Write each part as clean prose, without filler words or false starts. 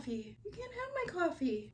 coffee. You can't have my coffee.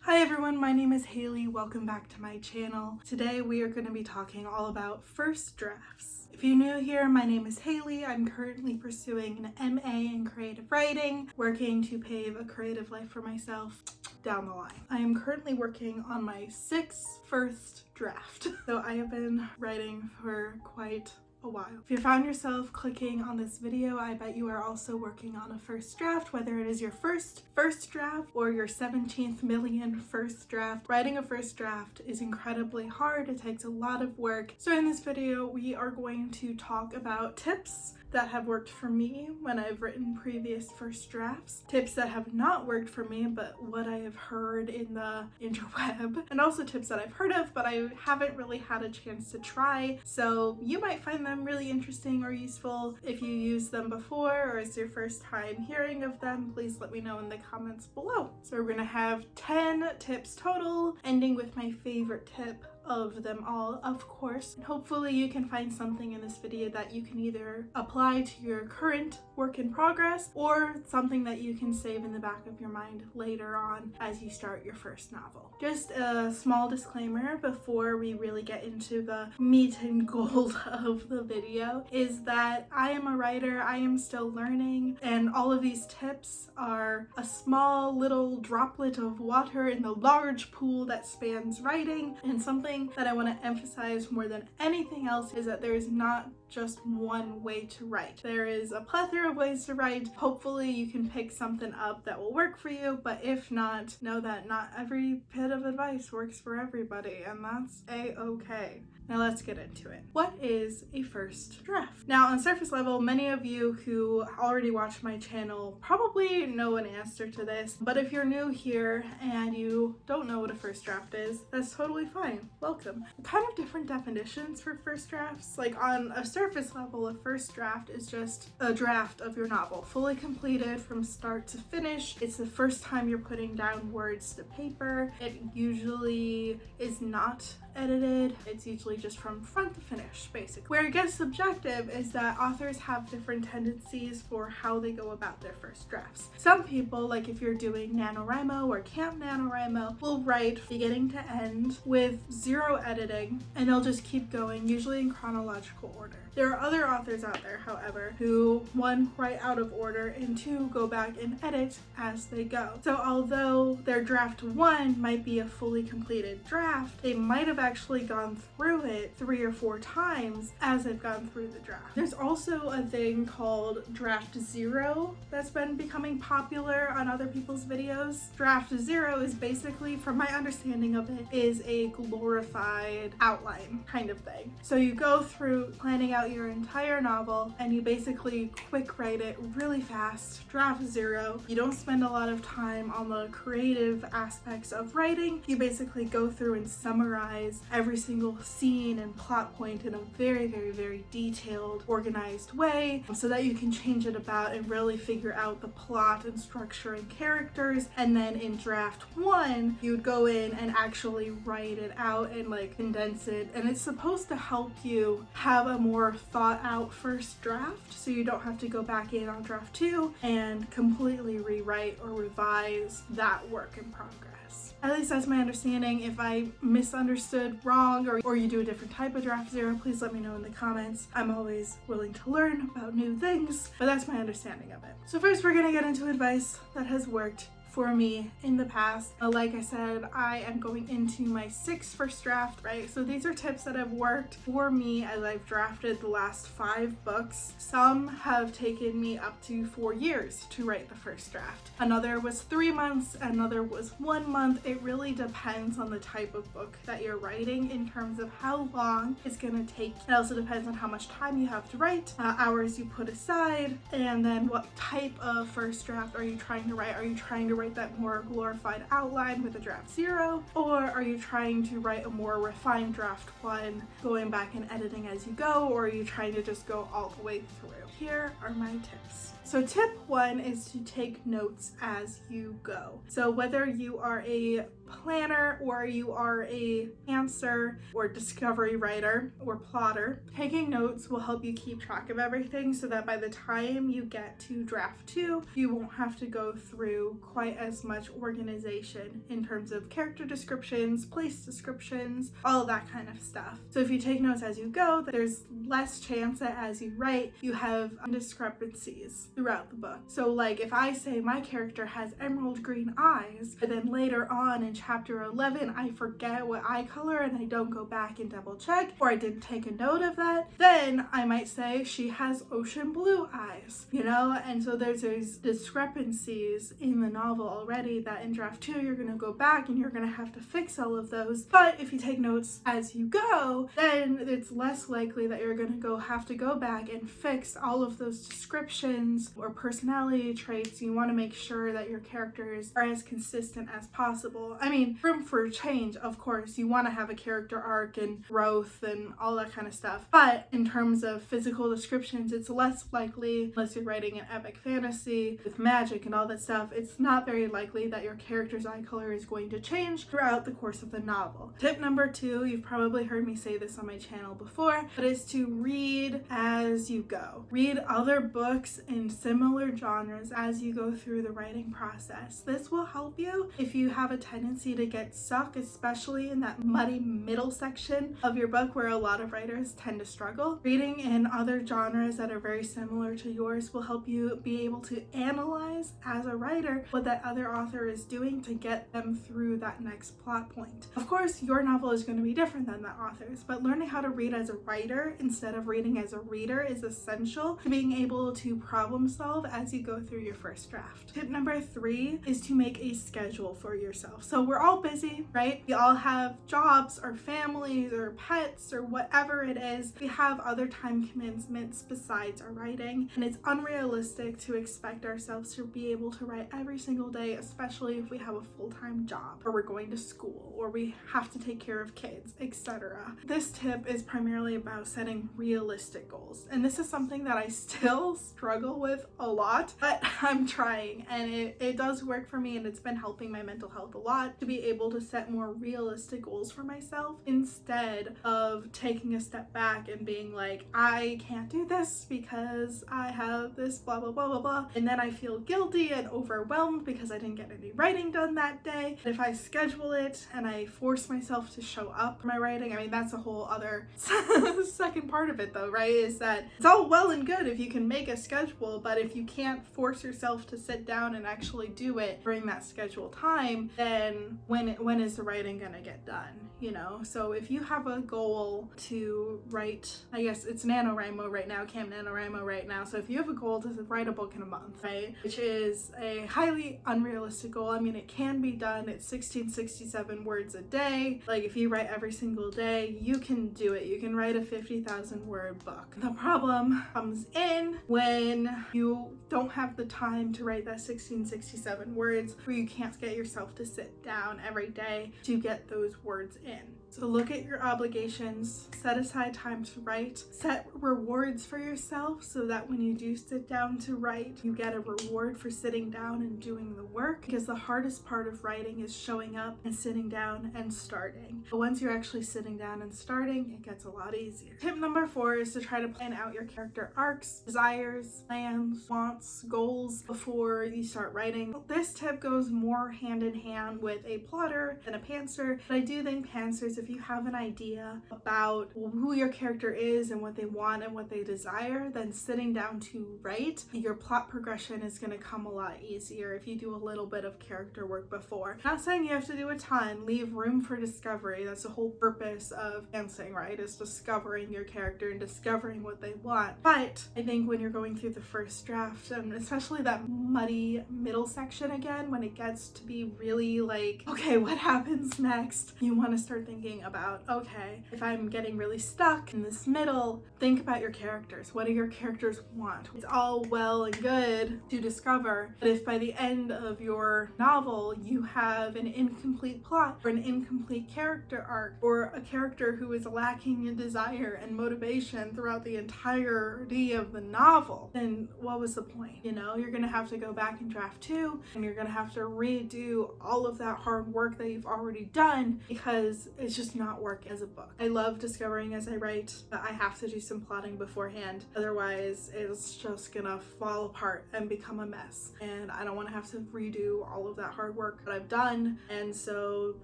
Hi everyone, my name is Haley. Welcome back to my channel. Today we are going to be talking all about first drafts. If you're new here, my name is Haley. I'm currently pursuing an MA in creative writing, working to pave a creative life for myself down the line. I am currently working on my 6th first draft. So I have been writing for quite a while. If you found yourself clicking on this video, I bet you are also working on a first draft, whether it is your first draft or your 17th million first draft. Writing a first draft is incredibly hard. It takes a lot of work. So in this video, we are going to talk about tips that have worked for me when I've written previous first drafts, tips that have not worked for me, but what I have heard in the interweb, and also tips that I've heard of, but I haven't really had a chance to try. So you might find them really interesting or useful. If you used them before or it's your first time hearing of them, please let me know in the comments below. So we're gonna have 10 tips total, ending with my favorite tip of them all, of course. And hopefully you can find something in this video that you can either apply to your current work in progress or something that you can save in the back of your mind later on as you start your first novel. Just a small disclaimer before we really get into the meat and gold of the video is that I am a writer, I am still learning, and all of these tips are a small little droplet of water in the large pool that spans writing. And something that I want to emphasize more than anything else is that there is not just one way to write. There is a plethora of ways to write. Hopefully you can pick something up that will work for you, but if not, know that not every bit of advice works for everybody, and that's a-okay. Now let's get into it. What is a first draft? Now on surface level, many of you who already watch my channel probably know an answer to this, but if you're new here and you don't know what a first draft is, that's totally fine. Welcome. Kind of different definitions for first drafts. Like on a surface level, a first draft is just a draft of your novel, fully completed from start to finish. It's the first time you're putting down words to paper. It usually is not edited. It's usually just from front to finish, basically. Where it gets subjective is that authors have different tendencies for how they go about their first drafts. Some people, like if you're doing NaNoWriMo or Camp NaNoWriMo, will write beginning to end with zero editing, and they'll just keep going, usually in chronological order. There are other authors out there, however, who, one, write out of order, and two, go back and edit as they go. So although their draft 1 might be a fully completed draft, they might have actually gone through it 3 or 4 times as they've gone through the draft. There's also a thing called draft 0 that's been becoming popular on other people's videos. Draft 0 is basically, from my understanding of it, is a glorified outline kind of thing. So you go through planning out your entire novel and you basically quick write it really fast. Draft 0. You don't spend a lot of time on the creative aspects of writing. You basically go through and summarize every single scene and plot point in a very, very, very detailed, organized way so that you can change it about and really figure out the plot and structure and characters. And then in draft 1, you would go in and actually write it out and like condense it. And it's supposed to help you have a more thought out first draft so you don't have to go back in on draft 2 and completely rewrite or revise that work in progress. At least that's my understanding. If I misunderstood wrong or you do a different type of draft 0, please let me know in the comments. I'm always willing to learn about new things, but that's my understanding of it. So first we're gonna get into advice that has worked for me in the past. Like I said, I am going into my 6th first draft, right? So these are tips that have worked for me as I've drafted the last 5 books. Some have taken me up to 4 years to write the first draft. Another was 3 months, another was 1 month. It really depends on the type of book that you're writing in terms of how long it's gonna take. It also depends on how much time you have to write, hours you put aside, and then what type of first draft are you trying to write? Are you trying to write that more glorified outline with a draft 0, or are you trying to write a more refined draft 1, going back and editing as you go, or are you trying to just go all the way through? Here are my tips. So tip 1 is to take notes as you go. So whether you are a planner or you are a pantser or discovery writer or plotter, taking notes will help you keep track of everything so that by the time you get to draft 2, you won't have to go through quite quite as much organization in terms of character descriptions, place descriptions, all of that kind of stuff. So if you take notes as you go, there's less chance that as you write, you have discrepancies throughout the book. So like if I say my character has emerald green eyes, but then later on in chapter 11, I forget what eye color and I don't go back and double check, or I didn't take a note of that, then I might say she has ocean blue eyes, you know? And so there's these discrepancies in the novel already that in draft 2, you're gonna go back and you're gonna have to fix all of those. But if you take notes as you go, then it's less likely that you're gonna have to go back and fix all of those descriptions or personality traits. You wanna make sure that your characters are as consistent as possible. I mean, room for change, of course. You wanna have a character arc and growth and all that kind of stuff. But in terms of physical descriptions, it's less likely, unless you're writing an epic fantasy with magic and all that stuff, it's not very likely that your character's eye color is going to change throughout the course of the novel. Tip number 2, you've probably heard me say this on my channel before, but is to read as you go. Read other books in similar genres as you go through the writing process. This will help you if you have a tendency to get stuck, especially in that muddy middle section of your book where a lot of writers tend to struggle. Reading in other genres that are very similar to yours will help you be able to analyze as a writer what that other author is doing to get them through that next plot point. Of course, your novel is going to be different than that author's, but learning how to read as a writer instead of reading as a reader is essential to being able to problem solve as you go through your first draft. Tip number 3 is to make a schedule for yourself. So we're all busy, right? We all have jobs or families or pets or whatever it is. We have other time commitments besides our writing, and it's unrealistic to expect ourselves to be able to write every single day, especially if we have a full-time job or we're going to school or we have to take care of kids, etc. This tip is primarily about setting realistic goals, and this is something that I still struggle with a lot, but I'm trying, and it does work for me, and it's been helping my mental health a lot to be able to set more realistic goals for myself instead of taking a step back and being like, I can't do this because I have this blah blah blah blah blah, and then I feel guilty and overwhelmed because I didn't get any writing done that day. And if I schedule it and I force myself to show up for my writing, I mean, that's a whole other second part of it though, right? Is that it's all well and good if you can make a schedule, but if you can't force yourself to sit down and actually do it during that scheduled time, then when is the writing gonna get done, you know? So if you have a goal to write, I guess it's NaNoWriMo right now, Camp NaNoWriMo right now, so if you have a goal to write a book in a month, right, which is a highly unrealistic goal. I mean, it can be done. It's 1667 words a day. Like if you write every single day, you can do it. You can write a 50,000 word book. The problem comes in when you don't have the time to write that 1667 words, where you can't get yourself to sit down every day to get those words in. So look at your obligations, set aside time to write, set rewards for yourself so that when you do sit down to write, you get a reward for sitting down and doing the work, because the hardest part of writing is showing up and sitting down and starting. But once you're actually sitting down and starting, it gets a lot easier. Tip number 4 is to try to plan out your character arcs, desires, plans, wants, goals before you start writing. This tip goes more hand in hand with a plotter than a pantser, but I do think pantsers, if you have an idea about who your character is and what they want and what they desire, then sitting down to write, your plot progression is going to come a lot easier if you do a little bit of character work before. Not saying you have to do a ton, leave room for discovery. That's the whole purpose of pantsing, right? Is discovering your character and discovering what they want. But I think when you're going through the first draft, and especially that muddy middle section again, when it gets to be really like, okay, what happens next? You want to start thinking about, okay, if I'm getting really stuck in this middle, think about your characters. What do your characters want? It's all well and good to discover, but if by the end of your novel you have an incomplete plot or an incomplete character arc, or a character who is lacking in desire and motivation throughout the entirety of the novel, then what was the point? You know, you're gonna have to go back in draft 2 and you're gonna have to redo all of that hard work that you've already done, because it's just just not work as a book. I love discovering as I write, but I have to do some plotting beforehand. Otherwise, it's just gonna fall apart and become a mess. And I don't want to have to redo all of that hard work that I've done. And so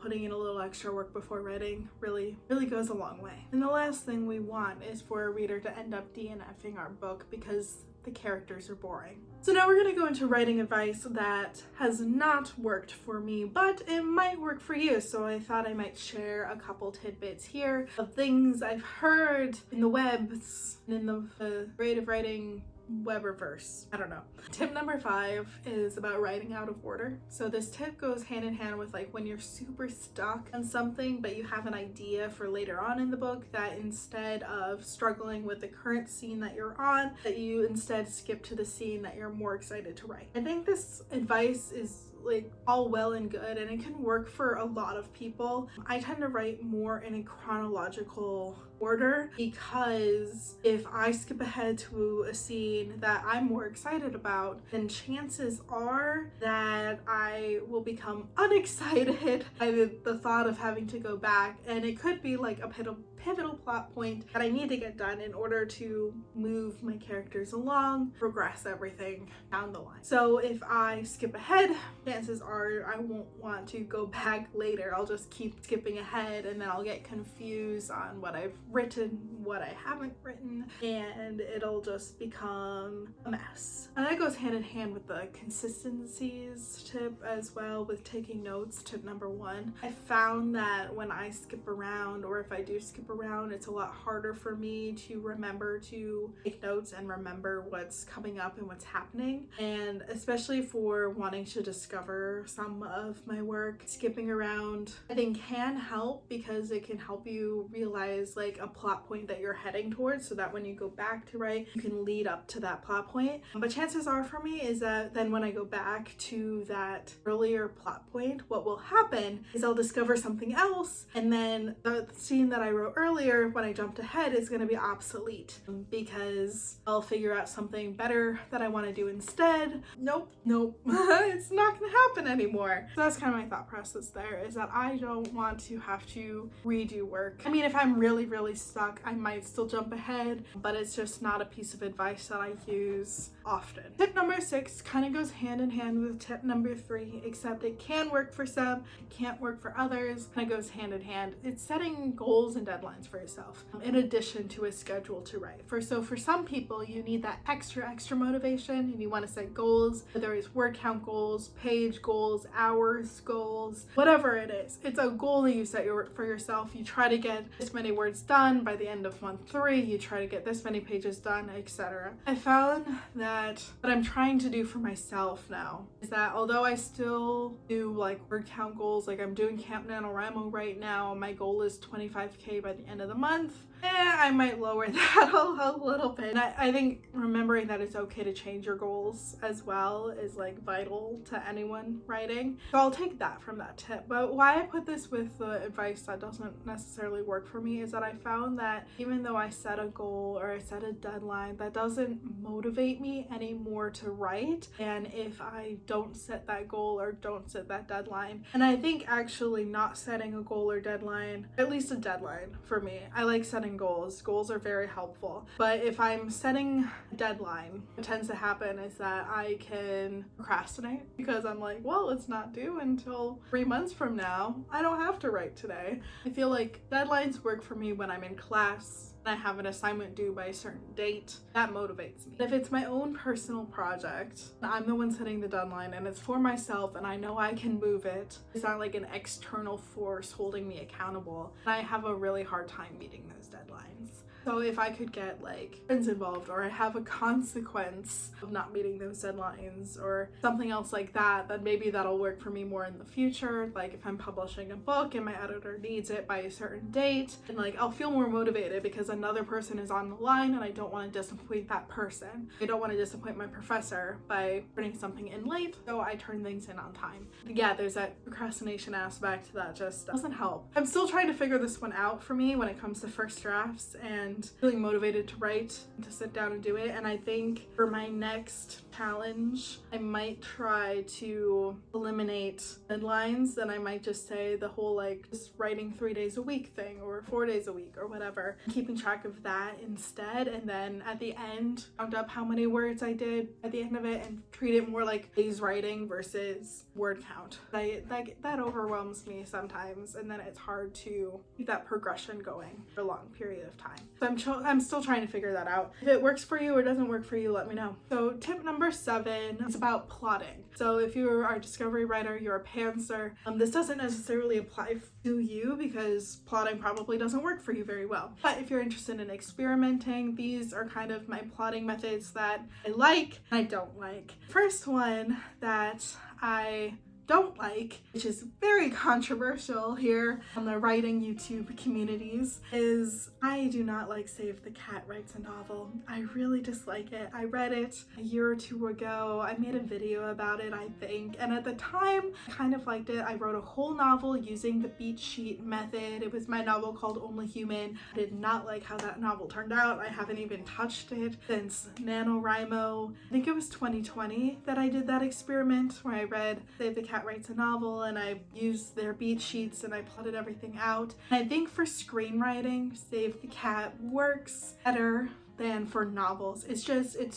putting in a little extra work before writing really goes a long way. And the last thing we want is for a reader to end up DNFing our book because the characters are boring. So now we're going to go into writing advice that has not worked for me, but it might work for you. So I thought I might share a couple tidbits here of things I've heard in the webs and in the creative writing Weberverse. I don't know. Tip number 5 is about writing out of order. So this tip goes hand in hand with like when you're super stuck on something but you have an idea for later on in the book, that instead of struggling with the current scene that you're on, that you instead skip to the scene that you're more excited to write. I think this advice is like all well and good, and it can work for a lot of people. I tend to write more in a chronological order because if I skip ahead to a scene that I'm more excited about, then chances are that I will become unexcited by the thought of having to go back, and it could be like a pivotal plot point that I need to get done in order to move my characters along, progress everything down the line. So if I skip ahead, chances are I won't want to go back later. I'll just keep skipping ahead, and then I'll get confused on what I've written, what I haven't written, and it'll just become a mess. And that goes hand in hand with the consistencies tip as well, with taking notes, tip number 1. I found that when I skip around, or if I do skip around, it's a lot harder for me to remember to take notes and remember what's coming up and what's happening. And especially for wanting to discover some of my work, skipping around I think can help because it can help you realize like a plot point that you're heading towards, so that when you go back to write, you can lead up to that plot point. But chances are for me is that then when I go back to that earlier plot point, what will happen is I'll discover something else, and then the scene that I wrote earlier when I jumped ahead is going to be obsolete because I'll figure out something better that I want to do instead. Nope, it's not going to happen anymore. So that's kind of my thought process there, is that I don't want to have to redo work. I mean, if I'm really stuck, I might still jump ahead, but it's just not a piece of advice that I use often. Tip number 6 kind of goes hand in hand with tip number 3, except it can work for some, it can't work for others. Kind of goes hand in hand. It's setting goals and deadlines for yourself in addition to a schedule to write. So for some people, you need that extra motivation, and you want to set goals, whether it's word count goals, page goals, hours goals, whatever it is. It's a goal that you set for yourself. You try to get this many words done by the end of month 3, you try to get this many pages done, etc. I found that what I'm trying to do for myself now is that although I still do like word count goals, like I'm doing Camp NaNoWriMo right now, my goal is 25k by the end of the month. I might lower that a little bit. And I think remembering that it's okay to change your goals as well is like vital to anyone writing. So I'll take that from that tip. But why I put this with the advice that doesn't necessarily work for me is that I found that even though I set a goal or I set a deadline, that doesn't motivate me anymore to write. And if I don't set that goal or don't set that deadline, and I think actually not setting a goal or deadline, at least a deadline for me, I like setting goals. Goals are very helpful. But if I'm setting a deadline, what tends to happen is that I can procrastinate because I'm like, well, it's not due until 3 months from now. I don't have to write today. I feel like deadlines work for me when I'm in class and I have an assignment due by a certain date. That motivates me. If it's my own personal project, I'm the one setting the deadline and it's for myself and I know I can move it. It's not like an external force holding me accountable. And I have a really hard time meeting those deadlines. So if I could get like friends involved, or I have a consequence of not meeting those deadlines or something else like that, then maybe that'll work for me more in the future. Like if I'm publishing a book and my editor needs it by a certain date, and like I'll feel more motivated because another person is on the line and I don't want to disappoint that person. I don't want to disappoint my professor by turning something in late, so I turn things in on time. Yeah, there's that procrastination aspect that just doesn't help. I'm still trying to figure this one out for me when it comes to first drafts, and and feeling motivated to write and to sit down and do it. And I think for my next challenge, I might try to eliminate deadlines, and I might just say the whole like just writing 3 days a week thing or 4 days a week or whatever, keeping track of that instead. And then at the end, count up how many words I did at the end of it and treat it more like days writing versus word count. That overwhelms me sometimes, and then it's hard to keep that progression going for a long period of time. So I'm still trying to figure that out. If it works for you or doesn't work for you, let me know. So tip number 7 is about plotting. So if you are a discovery writer, you're a pantser, this doesn't necessarily apply to you because plotting probably doesn't work for you very well. But if you're interested in experimenting, these are kind of my plotting methods that I like and I don't like. First one that I don't like, which is very controversial here on the writing YouTube communities, is I do not like Save the Cat Writes a Novel. I really dislike it. I read it a year or 2 ago. I made a video about it, I think, and at the time I kind of liked it. I wrote a whole novel using the beat sheet method. It was my novel called Only Human. I did not like how that novel turned out. I haven't even touched it since NaNoWriMo. I think it was 2020 that I did that experiment where I read Save the Cat Writes a Novel and I used their beat sheets and I plotted everything out. And I think for screenwriting, Save the Cat works better than for novels. It's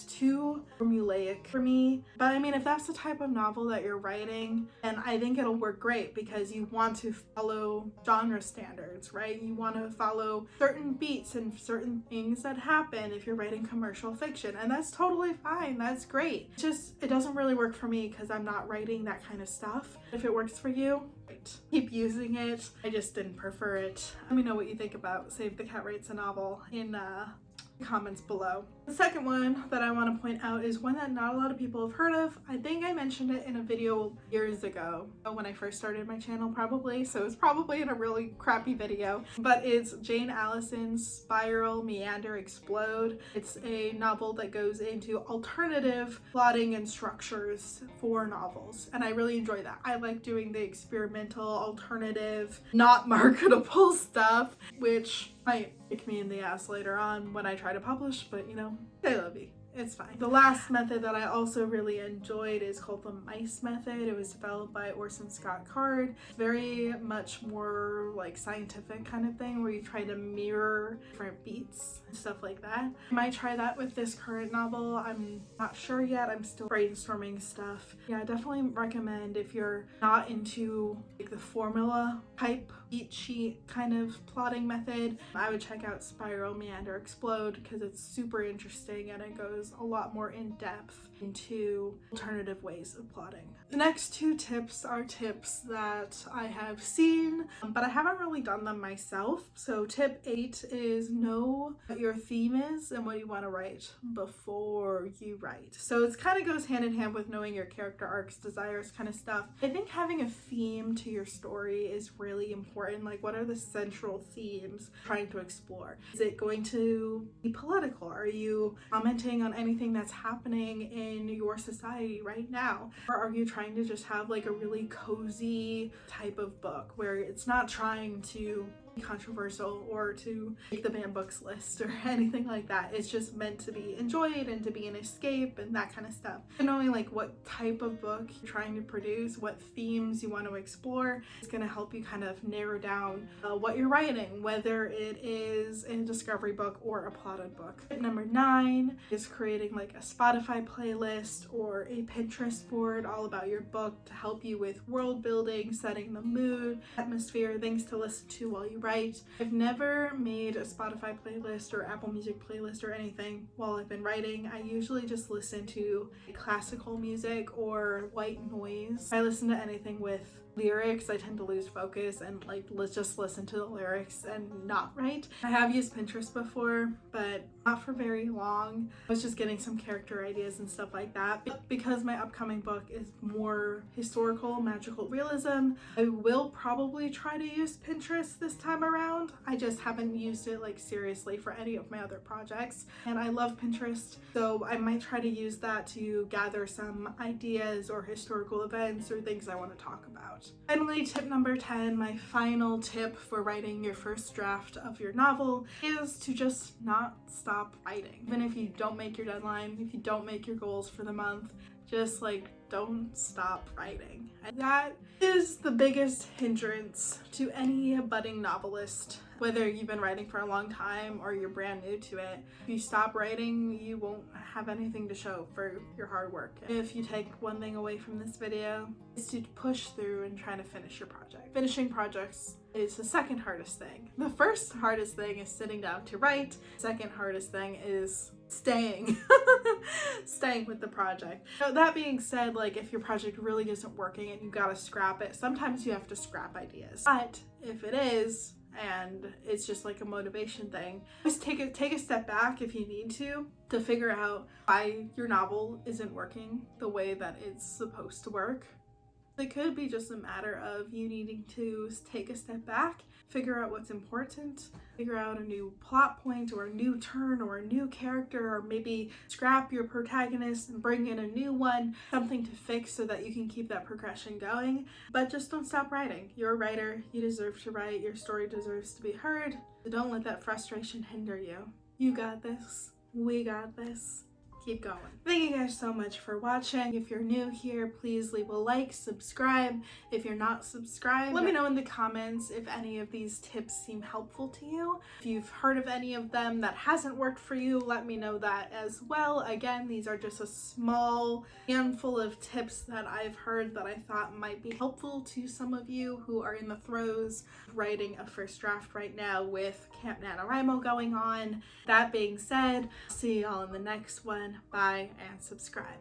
too formulaic for me. But I mean, if that's the type of novel that you're writing, then I think it'll work great because you want to follow genre standards, right? You want to follow certain beats and certain things that happen if you're writing commercial fiction, and that's totally fine. That's great. It doesn't really work for me because I'm not writing that kind of stuff. If it works for you, great. Keep using it. I just didn't prefer it. Let me know what you think about Save the Cat Writes a Novel in comments below. The second one that I want to point out is one that not a lot of people have heard of. I think I mentioned it in a video years ago when I first started my channel, probably, so it's probably in a really crappy video, but it's Jane Allison's Spiral, Meander, Explode. It's a novel that goes into alternative plotting and structures for novels, and I really enjoy that. I like doing the experimental, alternative, not marketable stuff, which might kick me in the ass later on when I try to publish, but you know, they love you. It's fine. The last method that I also really enjoyed is called the mice method. It was developed by Orson Scott Card. It's very much more like scientific kind of thing where you try to mirror different beats and stuff like that. I might try that with this current novel. I'm not sure yet. I'm still brainstorming stuff. Yeah, I definitely recommend if you're not into like the formula type beat sheet kind of plotting method, I would check out Spiral, Meander, Explode because it's super interesting and it goes a lot more in depth into alternative ways of plotting. The next 2 tips are tips that I have seen, but I haven't really done them myself. So tip 8 is know what your theme is and what you want to write before you write. So it kind of goes hand in hand with knowing your character arcs, desires, kind of stuff. I think having a theme to your story is really important. Like, what are the central themes trying to explore? Is it going to be political? Are you commenting on anything that's happening in your society right now? Or are you trying to just have like a really cozy type of book where it's not trying to be controversial or to make the banned books list or anything like that? It's just meant to be enjoyed and to be an escape and that kind of stuff. And knowing like what type of book you're trying to produce, what themes you want to explore, is going to help you kind of narrow down what you're writing, whether it is a discovery book or a plotted book. Tip number 9 is creating like a Spotify playlist or a Pinterest board all about your book to help you with world building, setting the mood, atmosphere, things to listen to while you write. I've never made a Spotify playlist or Apple Music playlist or anything while I've been writing. I usually just listen to classical music or white noise. I listen to anything with lyrics. I tend to lose focus and like let's just listen to the lyrics and not write. I have used Pinterest before, but not for very long. I was just getting some character ideas and stuff like that. But because my upcoming book is more historical, magical realism, I will probably try to use Pinterest this time time around. I just haven't used it like seriously for any of my other projects. And I love Pinterest, so I might try to use that to gather some ideas or historical events or things I want to talk about. Finally, tip number 10, my final tip for writing your first draft of your novel is to just not stop writing. Even if you don't make your deadline, if you don't make your goals for the month, just like don't stop writing. And that is the biggest hindrance to any budding novelist, whether you've been writing for a long time or you're brand new to it. If you stop writing, you won't have anything to show for your hard work. If you take one thing away from this video, is to push through and try to finish your project. Finishing projects is the second hardest thing. The first hardest thing is sitting down to write. Second hardest thing is staying with the project. So that being said, like if your project really isn't working and you gotta scrap it, sometimes you have to scrap ideas. But if it is, and it's just like a motivation thing, just take a step back if you need to figure out why your novel isn't working the way that it's supposed to work. It could be just a matter of you needing to take a step back, figure out what's important, figure out a new plot point or a new turn or a new character, or maybe scrap your protagonist and bring in a new one, something to fix so that you can keep that progression going. But just don't stop writing. You're a writer, you deserve to write, your story deserves to be heard. So don't let that frustration hinder you. You got this. We got this. Keep going. Thank you guys so much for watching. If you're new here, please leave a like, subscribe. If you're not subscribed, let me know in the comments if any of these tips seem helpful to you. If you've heard of any of them that hasn't worked for you, let me know that as well. Again, these are just a small handful of tips that I've heard that I thought might be helpful to some of you who are in the throes of writing a first draft right now with Camp NaNoWriMo going on. That being said, see y'all in the next one. Bye and subscribe.